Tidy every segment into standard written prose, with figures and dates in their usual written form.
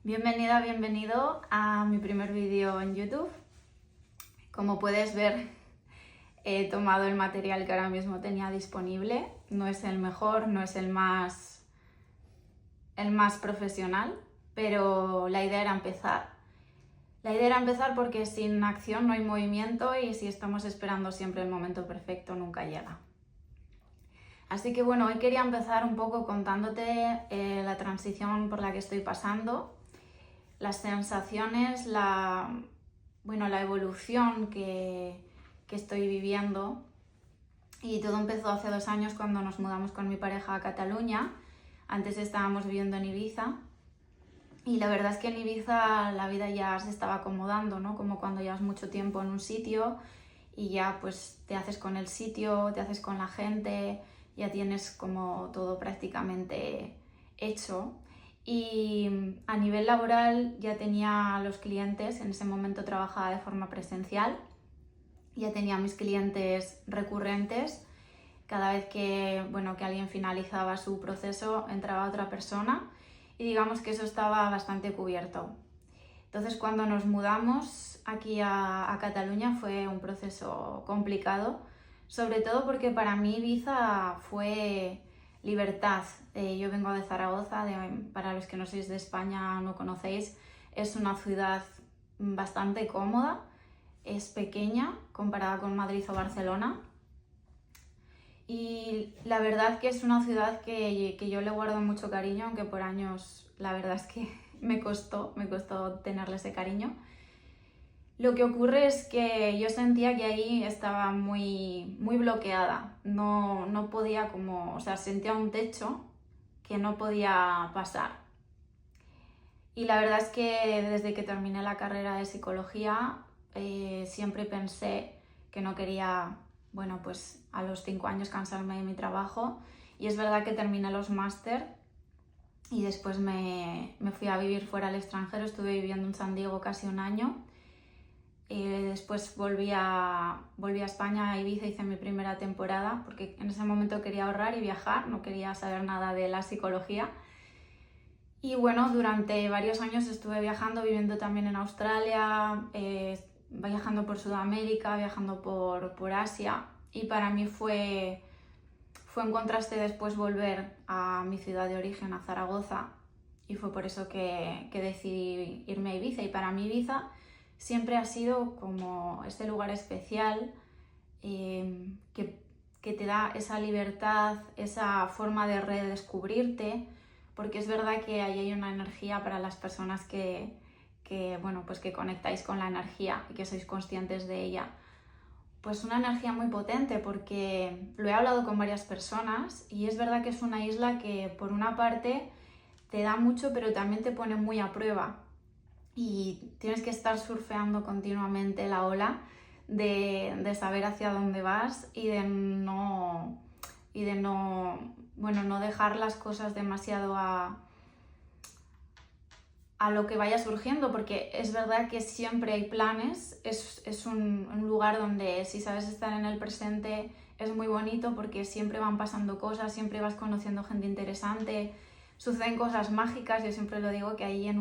Bienvenida, bienvenido a mi primer vídeo en YouTube. Como puedes ver, he tomado el material que ahora mismo tenía disponible. No es el mejor, no es el más profesional, pero la idea era empezar. La idea era empezar porque sin acción no hay movimiento y si estamos esperando siempre el momento perfecto nunca llega. Así que bueno, hoy quería empezar un poco contándote la transición por la que estoy pasando, las sensaciones, la evolución que estoy viviendo. Y todo empezó hace 2 años cuando nos mudamos con mi pareja a Cataluña. Antes estábamos viviendo en Ibiza y la verdad es que en Ibiza la vida ya se estaba acomodando, ¿no? Como cuando llevas mucho tiempo en un sitio y ya pues te haces con el sitio, te haces con la gente, ya tienes como todo prácticamente hecho. Y a nivel laboral ya tenía los clientes, en ese momento trabajaba de forma presencial, ya tenía mis clientes recurrentes. Cada vez que alguien finalizaba su proceso entraba otra persona y digamos que eso estaba bastante cubierto. Entonces cuando nos mudamos aquí a Cataluña fue un proceso complicado, sobre todo porque para mí Ibiza fue libertad. Yo vengo de Zaragoza, para los que no sois de España no conocéis, es una ciudad bastante cómoda, es pequeña comparada con Madrid o Barcelona. Y la verdad que es una ciudad que yo le guardo mucho cariño, aunque por años la verdad es que me costó tenerle ese cariño. Lo que ocurre es que yo sentía que ahí estaba muy bloqueada, no podía sentía un techo que no podía pasar. Y la verdad es que desde que terminé la carrera de psicología siempre pensé que no quería, a los 5 años cansarme de mi trabajo, y es verdad que terminé los máster y después me fui a vivir fuera al extranjero, estuve viviendo en San Diego casi 1 año. Después volví a España, a Ibiza, hice mi primera temporada porque en ese momento quería ahorrar y viajar, no quería saber nada de la psicología. Y bueno, durante varios años estuve viajando, viviendo también en Australia, viajando por Sudamérica, viajando por Asia, y para mí fue un contraste después volver a mi ciudad de origen, a Zaragoza, y fue por eso que decidí irme a Ibiza. Y para mí Ibiza siempre ha sido como este lugar especial que te da esa libertad, esa forma de redescubrirte, porque es verdad que ahí hay una energía para las personas que conectáis con la energía y que sois conscientes de ella. Pues una energía muy potente, porque lo he hablado con varias personas y es verdad que es una isla que por una parte te da mucho pero también te pone muy a prueba y tienes que estar surfeando continuamente la ola de saber hacia dónde vas y de no dejar las cosas demasiado a lo que vaya surgiendo, porque es verdad que siempre hay planes, es un lugar donde si sabes estar en el presente es muy bonito porque siempre van pasando cosas, siempre vas conociendo gente interesante, suceden cosas mágicas. Yo siempre lo digo que ahí a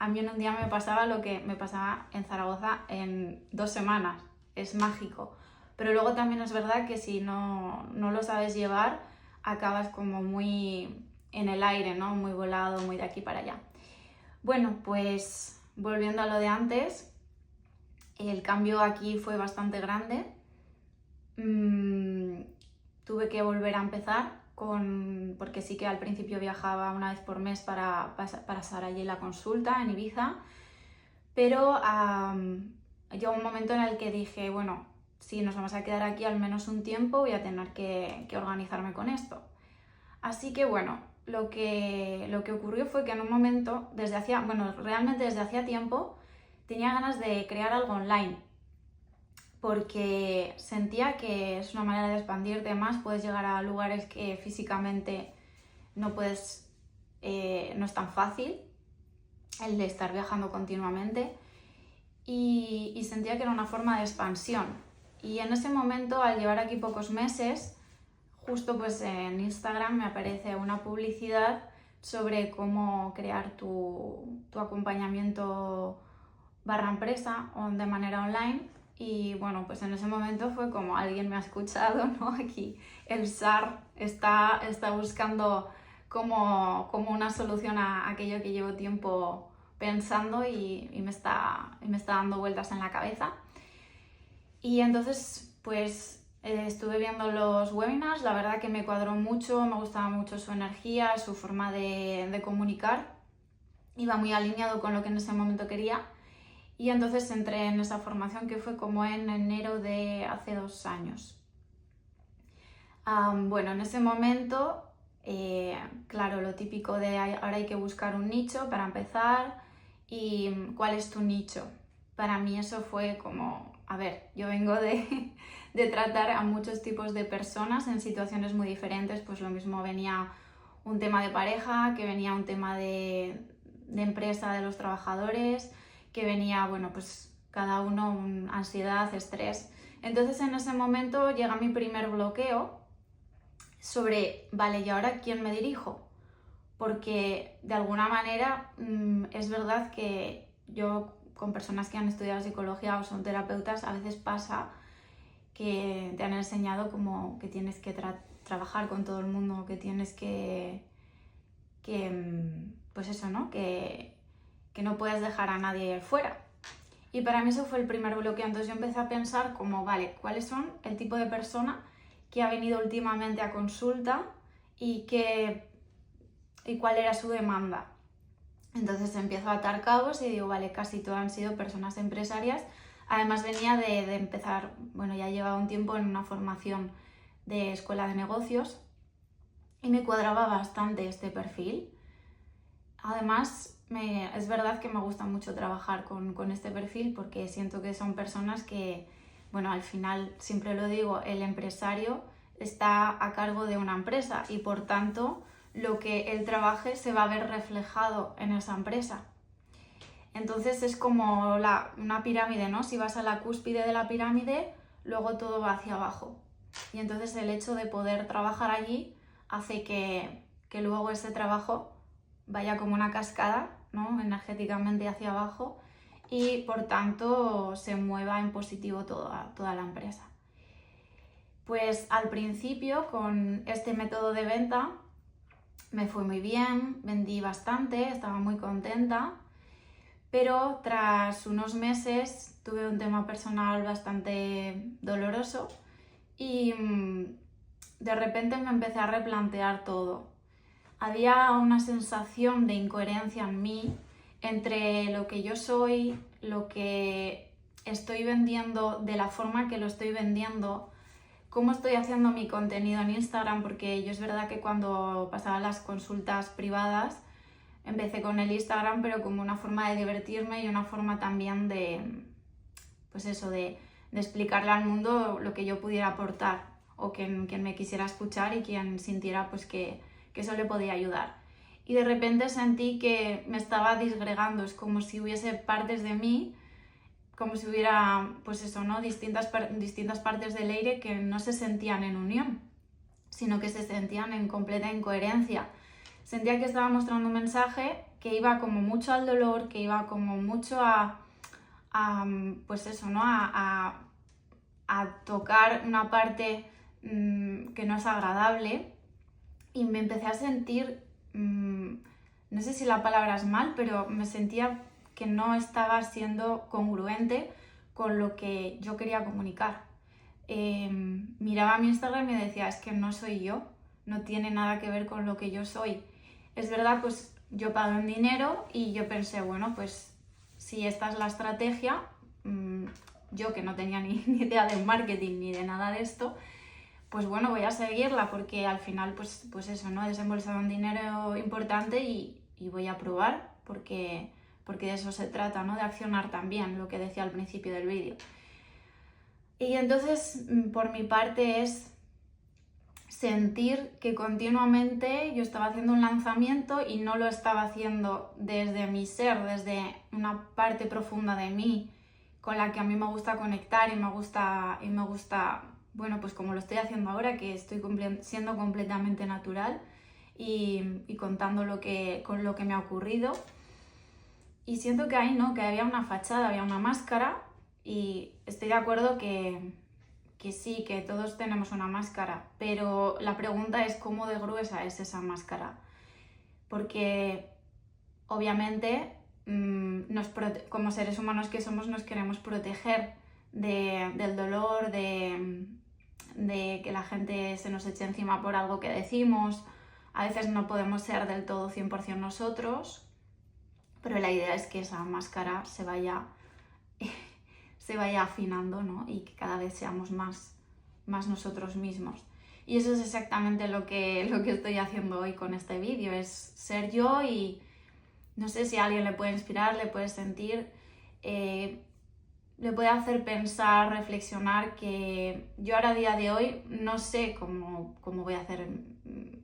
mí en un día me pasaba lo que me pasaba en Zaragoza en 2 semanas, es mágico. Pero luego también es verdad que si no lo sabes llevar, acabas como muy en el aire, ¿no? Muy volado, muy de aquí para allá. Bueno, pues volviendo a lo de antes, el cambio aquí fue bastante grande. Tuve que volver a empezar porque sí que al principio viajaba 1 vez por mes para pasar allí la consulta en Ibiza, pero llegó un momento en el que dije, bueno, si nos vamos a quedar aquí al menos un tiempo, voy a tener que organizarme con esto. Así que bueno, lo que ocurrió fue que en un momento, realmente desde hacía tiempo, tenía ganas de crear algo online, porque sentía que es una manera de expandirte más, puedes llegar a lugares que físicamente no puedes, no es tan fácil el de estar viajando continuamente, y sentía que era una forma de expansión. Y en ese momento, al llevar aquí pocos meses, justo pues en Instagram me aparece una publicidad sobre cómo crear tu acompañamiento barra empresa o de manera online. Y bueno, pues en ese momento fue como alguien me ha escuchado, ¿no? Aquí el SAR está buscando como una solución a aquello que llevo tiempo pensando y me está dando vueltas en la cabeza. Y entonces pues estuve viendo los webinars, la verdad que me cuadró mucho, me gustaba mucho su energía, su forma de comunicar, iba muy alineado con lo que en ese momento quería. Y entonces entré en esa formación que fue como en enero de hace 2 años. Bueno, en ese momento, claro, lo típico de ahora hay que buscar un nicho para empezar. ¿Y cuál es tu nicho? Para mí eso fue como, a ver, yo vengo de tratar a muchos tipos de personas en situaciones muy diferentes, pues lo mismo venía un tema de pareja, que venía un tema de empresa de los trabajadores, que venía, bueno, pues cada uno ansiedad, estrés. Entonces en ese momento llega mi primer bloqueo sobre, vale, ¿y ahora quién me dirijo? Porque de alguna manera es verdad que yo con personas que han estudiado psicología o son terapeutas, a veces pasa que te han enseñado como que tienes que trabajar con todo el mundo, que tienes que pues eso, ¿no? Que no puedes dejar a nadie fuera. Y para mí eso fue el primer bloqueo. Entonces yo empecé a pensar como, vale, ¿cuáles son el tipo de persona que ha venido últimamente a consulta y cuál era su demanda? Entonces empiezo a atar cabos y digo, vale, casi todas han sido personas empresarias. Además venía de empezar, bueno, ya llevaba un tiempo en una formación de escuela de negocios y me cuadraba bastante este perfil. Además, es verdad que me gusta mucho trabajar con este perfil porque siento que son personas que, bueno, al final, siempre lo digo, el empresario está a cargo de una empresa y por tanto lo que él trabaje se va a ver reflejado en esa empresa. Entonces es como una pirámide, ¿no? Si vas a la cúspide de la pirámide, luego todo va hacia abajo. Y entonces el hecho de poder trabajar allí hace que luego ese trabajo vaya como una cascada, ¿no? Energéticamente hacia abajo y por tanto se mueva en positivo toda la empresa. Pues al principio con este método de venta me fue muy bien, vendí bastante, estaba muy contenta, pero tras unos meses tuve un tema personal bastante doloroso y de repente me empecé a replantear todo. Había una sensación de incoherencia en mí entre lo que yo soy, lo que estoy vendiendo, de la forma que lo estoy vendiendo, cómo estoy haciendo mi contenido en Instagram, porque yo es verdad que cuando pasaba las consultas privadas empecé con el Instagram, pero como una forma de divertirme y una forma también pues eso, de explicarle al mundo lo que yo pudiera aportar o quien me quisiera escuchar y quien sintiera pues que eso le podía ayudar. Y de repente sentí que me estaba disgregando, es como si hubiese partes de mí, como si hubiera, pues eso, ¿no? distintas partes del aire que no se sentían en unión, sino que se sentían en completa incoherencia. Sentía que estaba mostrando un mensaje que iba como mucho al dolor, que iba como mucho pues eso, ¿no? A tocar una parte que no es agradable y me empecé a sentir, no sé si la palabra es mal, pero me sentía que no estaba siendo congruente con lo que yo quería comunicar. Miraba mi Instagram y me decía, es que no soy yo, no tiene nada que ver con lo que yo soy. Es verdad, pues yo pagué un dinero y yo pensé, bueno, pues si esta es la estrategia, yo que no tenía ni idea de marketing ni de nada de esto, pues bueno, voy a seguirla porque al final pues eso, ¿no? He desembolsado un dinero importante y voy a probar porque de eso se trata, ¿no? De accionar también, lo que decía al principio del vídeo. Y entonces, por mi parte, es sentir que continuamente yo estaba haciendo un lanzamiento y no lo estaba haciendo desde mi ser, desde una parte profunda de mí con la que a mí me gusta conectar y me gusta, bueno, pues como lo estoy haciendo ahora, que estoy siendo completamente natural y contando con lo que me ha ocurrido. Y siento que ahí no, que había una fachada, había una máscara, y estoy de acuerdo que sí, que todos tenemos una máscara, pero la pregunta es cómo de gruesa es esa máscara. Porque obviamente como seres humanos que somos nos queremos proteger del dolor, de que la gente se nos eche encima por algo que decimos. A veces no podemos ser del todo 100% nosotros, pero la idea es que esa máscara se vaya afinando, ¿no? Y que cada vez seamos más nosotros mismos. Y eso es exactamente lo que estoy haciendo hoy con este vídeo, es ser yo, y no sé si a alguien le puede inspirar, le puede sentir, le puede hacer pensar, reflexionar, que yo ahora a día de hoy no sé cómo voy a hacer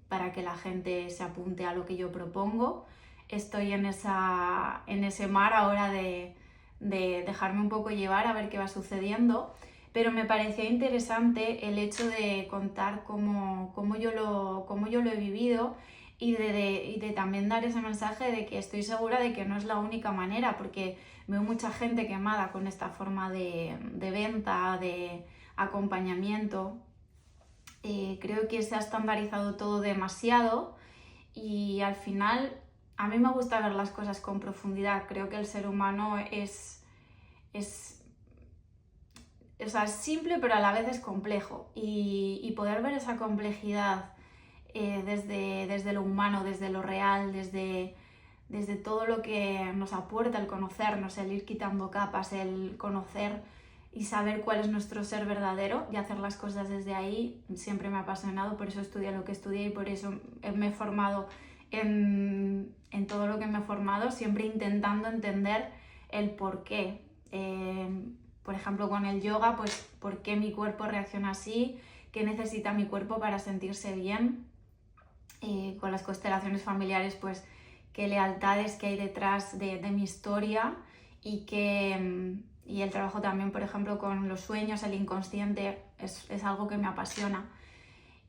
para que la gente se apunte a lo que yo propongo. Estoy en ese mar ahora de dejarme un poco llevar a ver qué va sucediendo, pero me parecía interesante el hecho de contar cómo yo lo he vivido, y de también dar ese mensaje de que estoy segura de que no es la única manera, porque veo mucha gente quemada con esta forma de venta, de acompañamiento. Creo que se ha estandarizado todo demasiado, y al final a mí me gusta ver las cosas con profundidad. Creo que el ser humano es simple, pero a la vez es complejo, y poder ver esa complejidad desde lo humano, desde lo real, desde todo lo que nos aporta el conocernos, el ir quitando capas, el conocer y saber cuál es nuestro ser verdadero y hacer las cosas desde ahí, siempre me ha apasionado. Por eso estudié lo que estudié, y por eso me he formado en todo lo que me he formado, siempre intentando entender el por qué. Por ejemplo, con el yoga, pues por qué mi cuerpo reacciona así, qué necesita mi cuerpo para sentirse bien. Con las constelaciones familiares, pues qué lealtades que hay detrás de mi historia, y el trabajo también, por ejemplo, con los sueños, el inconsciente, es algo que me apasiona,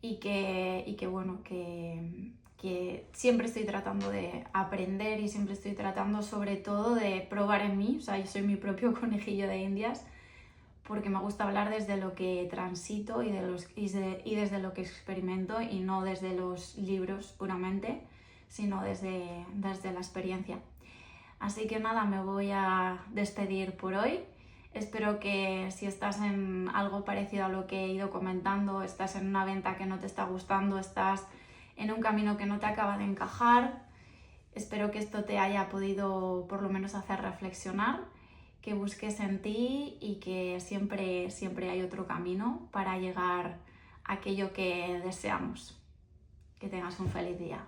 y que bueno, que siempre estoy tratando de aprender, y siempre estoy tratando sobre todo de probar en mí. O sea, yo soy mi propio conejillo de indias, porque me gusta hablar desde lo que transito y desde lo que experimento, y no desde los libros puramente, sino desde la experiencia. Así que nada, me voy a despedir por hoy. Espero que si estás en algo parecido a lo que he ido comentando, estás en una venta que no te está gustando, estás en un camino que no te acaba de encajar, espero que esto te haya podido por lo menos hacer reflexionar, que busques en ti, y que siempre hay otro camino para llegar a aquello que deseamos. Que tengas un feliz día.